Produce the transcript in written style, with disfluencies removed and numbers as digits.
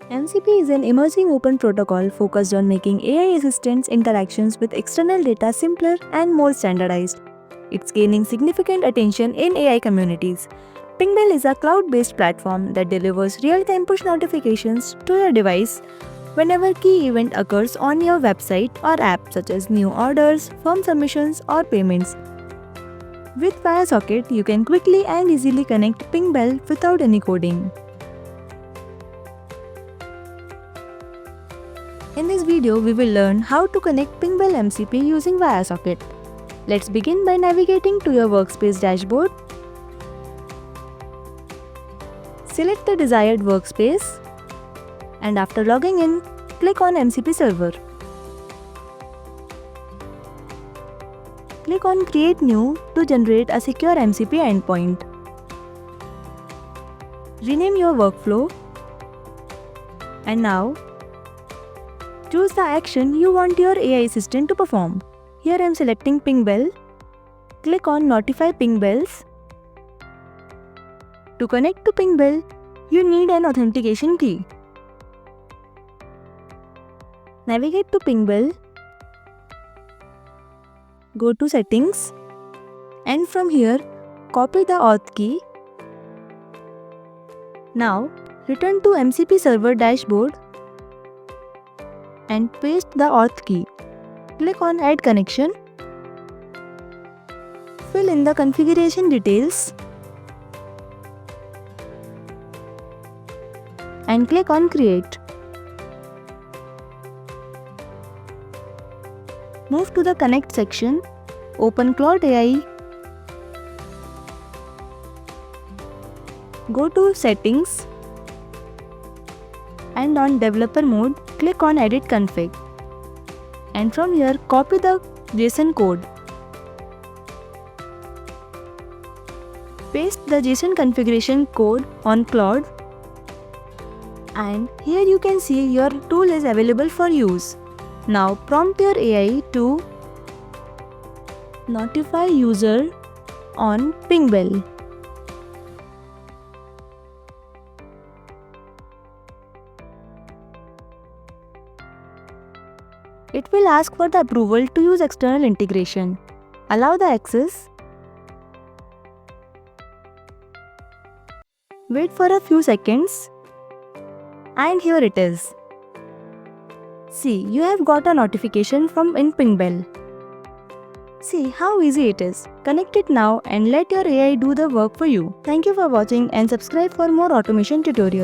MCP is an emerging open protocol focused on making AI assistants interactions with external data simpler and more standardized. It's gaining significant attention in AI communities. Pingbell is a cloud-based platform that delivers real-time push notifications to your device whenever key event occurs on your website or app, such as new orders, form submissions, or payments. With Viasocket, you can quickly and easily connect Pingbell without any coding. In this video, we will learn how to connect Pingbell MCP using Viasocket. Let's begin by navigating to your workspace dashboard. Select the desired workspace, and after logging in, click on MCP server. Click on Create New to generate a secure MCP endpoint. Rename your workflow, and now choose the action you want your AI assistant to perform. Here I am selecting Pingbell. Click on Notify Pingbells. To connect to Pingbell, you need an authentication key. Navigate to Pingbell. Go to Settings, and from here, copy the auth key. Now, return to MCP server dashboard and paste the auth key. Click on Add Connection. Fill in the configuration details and click on Create. Move to the Connect section, open Claude AI, go to Settings, and on Developer mode, click on Edit Config. And from here, copy the JSON code. Paste the JSON configuration code on Claud. And here you can see your tool is available for use. Now prompt your AI to notify user on Pingbell. It will ask for the approval to use external integration. Allow the access. Wait for a few seconds. And here it is. See, you have got a notification from Pingbell. See how easy it is. Connect it now and let your AI do the work for you. Thank you for watching and subscribe for more automation tutorials.